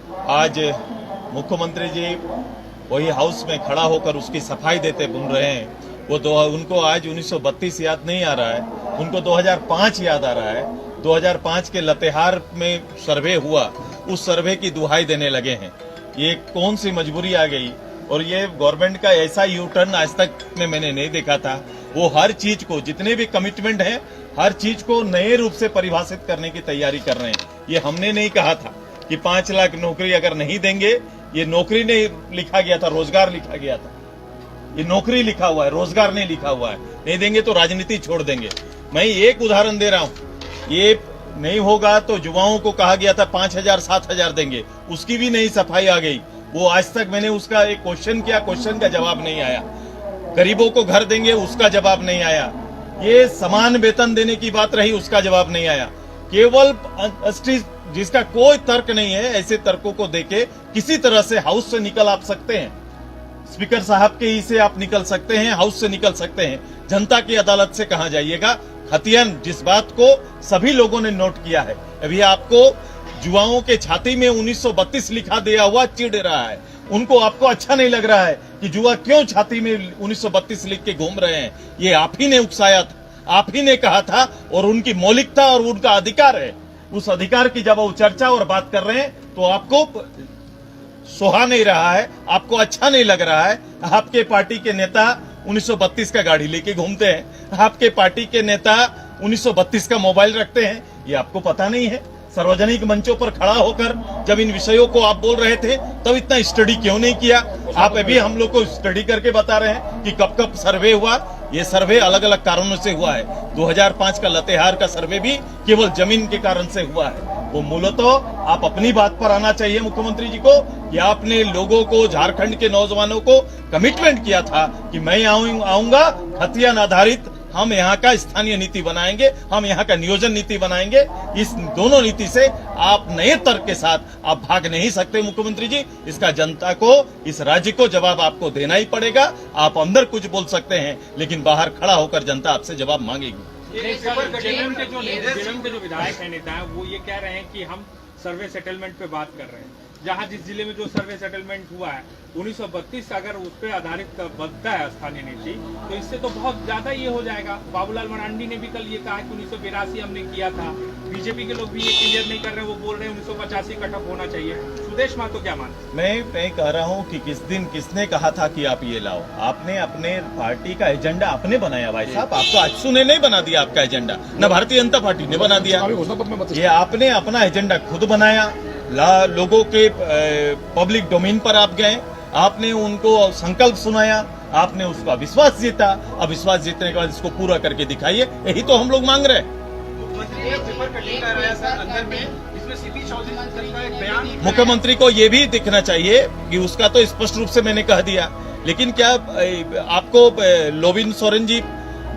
आज मुख्यमंत्री जी वही हाउस में खड़ा होकर उसकी सफाई देते बुन रहे हैं। उनको आज 1932 याद नहीं आ रहा है, उनको 2005 याद आ रहा है। 2005 के लतेहार में सर्वे हुआ, उस सर्वे की दुहाई देने लगे हैं। ये कौन सी मजबूरी आ गई? और ये गवर्नमेंट का ऐसा यू टर्न आज तक में मैंने नहीं देखा था। वो हर चीज को, जितने भी कमिटमेंट हैं, हर चीज को नए रूप से परिभाषित करने की तैयारी कर रहे हैं। ये हमने नहीं कहा था कि 5 लाख नौकरी अगर नहीं देंगे, ये नौकरी नहीं लिखा गया था, रोजगार लिखा गया था। ये नौकरी लिखा हुआ है, रोजगार नहीं लिखा हुआ है। नहीं देंगे तो राजनीति छोड़ देंगे। मैं एक उदाहरण दे रहा हूं, ये नहीं होगा तो युवाओं को कहा गया था 5,000 7,000 देंगे, उसकी भी नहीं सफाई आ गई। वो आज तक मैंने उसका एक क्वेश्चन किया, क्वेश्चन का जवाब नहीं आया। गरीबों को घर देंगे, उसका जवाब नहीं आया। ये समान वेतन देने की बात रही, उसका जवाब नहीं आया। केवल जिसका कोई तर्क नहीं है, ऐसे तर्कों को देके किसी तरह से हाउस से निकल आप सकते हैं। स्पीकर साहब के ही से आप निकल सकते हैं, हाउस से निकल सकते हैं, जनता की अदालत से कहां जाइएगा? खतियान जिस बात को सभी लोगों ने नोट किया है, अभी आपको युवाओं के छाती में 1932 लिखा दिया हुआ चिढ़ रहा है। उनको आपको अच्छा नहीं लग रहा है कि युवा क्यों छाती में 1932 लिख के घूम रहे हैं। ये आप ही ने उकसाया था, आप ही ने कहा था, और उनकी मौलिकता और उनका अधिकार है। उस अधिकार की जब वो चर्चा और बात कर रहे हैं तो आपको सोहा नहीं रहा है, आपको अच्छा नहीं लग रहा है। आपके पार्टी के नेता 1932 का गाड़ी लेके घूमते हैं, आपके पार्टी के नेता 1932 का मोबाइल रखते हैं, ये आपको पता नहीं है? सार्वजनिक मंचों पर खड़ा होकर जब इन विषयों को आप बोल रहे थे तब इतना स्टडी क्यों नहीं किया? आप अभी हम लोग को स्टडी करके बता रहे हैं कि कब कब सर्वे हुआ। ये सर्वे अलग अलग कारणों से हुआ है। 2005 का लतेहार का सर्वे भी केवल जमीन के कारण से हुआ है। वो मूलतः आप अपनी बात पर आना चाहिए मुख्यमंत्री जी को कि आपने लोगों को, झारखंड के नौजवानों को कमिटमेंट किया था कि मैं आऊंगा, खतियान आधारित हम यहाँ का स्थानीय नीति बनाएंगे, हम यहाँ का नियोजन नीति बनाएंगे। इस दोनों नीति से आप नए तर्क के साथ आप भाग नहीं सकते मुख्यमंत्री जी। इसका जनता को, इस राज्य को जवाब आपको देना ही पड़ेगा। आप अंदर कुछ बोल सकते हैं, लेकिन बाहर खड़ा होकर जनता आपसे जवाब मांगेगी। जेएमएम के जो विधायक है, नेता है, वो ये कह रहे हैं कि हम सर्वे सेटलमेंट पे बात कर रहे हैं। जहां जिस जिले में जो सर्वे सेटलमेंट हुआ है 1932 अगर उस पर आधारित बनता है स्थानीय नीति, तो इससे तो बहुत ज्यादा ये हो जाएगा। बाबूलाल मरांडी ने भी कल ये कहा कि 1982 हमने किया था। बीजेपी के लोग भी ये क्लियर नहीं कर रहे, वो बोल रहे हैं 1985 कट ऑफ होना चाहिए। सुदेश महतो क्या मानते? मैं कह रहा हूँ कि किस दिन किसने कहा था कि आप ये लाओ? आपने अपने पार्टी का एजेंडा आपने बनाया भाई साहब। आपको आजसू ने नहीं बना दिया आपका एजेंडा, न भारतीय जनता पार्टी ने बना दिया। ये आपने अपना एजेंडा खुद बनाया। लोगों के पब्लिक डोमेन पर आप गए, आपने उनको संकल्प सुनाया, आपने उसका विश्वास जीता। अब विश्वास जीतने के बाद इसको पूरा करके दिखाइए, यही तो हम लोग मांग रहे हैं। मुख्यमंत्री को ये भी दिखना चाहिए कि उसका तो स्पष्ट रूप से मैंने कह दिया, लेकिन क्या आपको लोबिन सोरेन जी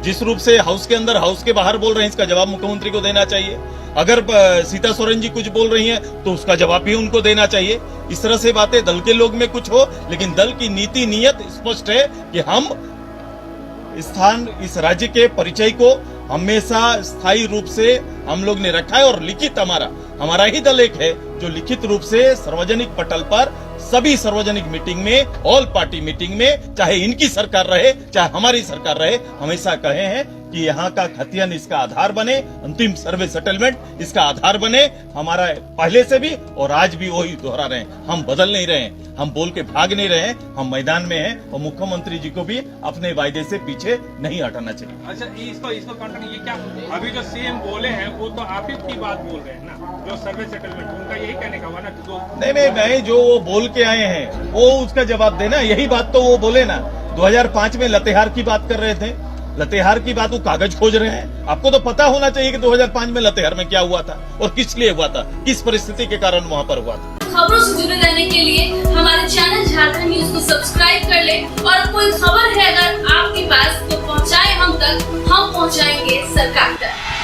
जिस रूप से हाउस के अंदर, हाउस के बाहर बोल रहे हैं, इसका जवाब मुख्यमंत्री को देना चाहिए। अगर सीता सोरेन जी कुछ बोल रही हैं तो उसका जवाब भी उनको देना चाहिए। इस तरह से बातें, दल के लोग में कुछ हो, लेकिन दल की नीति नियत स्पष्ट है कि हम इस राज्य के परिचय को हमेशा स्थायी रूप से हम लोग ने रखा है। और लिखित हमारा ही दल एक है जो लिखित रूप से सार्वजनिक पटल पर सभी सार्वजनिक मीटिंग में, ऑल पार्टी मीटिंग में, चाहे इनकी सरकार रहे चाहे हमारी सरकार रहे, हमेशा कहे हैं कि यहाँ का खतियान इसका आधार बने, अंतिम सर्वे सेटलमेंट इसका आधार बने। हमारा पहले से भी और आज भी वही दोहरा रहे हैं। हम बदल नहीं रहे हैं, हम बोल के भाग नहीं रहे हैं, हम मैदान में हैं। और मुख्यमंत्री जी को भी अपने वायदे से पीछे नहीं हटना चाहिए। अच्छा, इसको कंट्रोल, ये क्या अभी जो सीएम बोले हैं वो तो आप ही की बात बोल रहे हैं ना, जो सर्वे सेटलमेंट, उनका यही कहने का हुआ ना। नहीं, जो वो बोल के आए हैं वो उसका जवाब देना, यही बात तो वो बोले ना। 2005 में लतेहार की बात कर रहे थे, लतेहार की बात वो कागज खोज रहे हैं। आपको तो पता होना चाहिए कि 2005 में लतेहार में क्या हुआ था और किस लिए हुआ था, किस परिस्थिति के कारण वहाँ पर हुआ था। खबरों से जुड़े रहने के लिए हमारे चैनल झारखंड न्यूज को सब्सक्राइब कर ले, और कोई खबर है अगर आपके पास तो पहुँचाए हम तक, हम पहुँचाएंगे सरकार तक।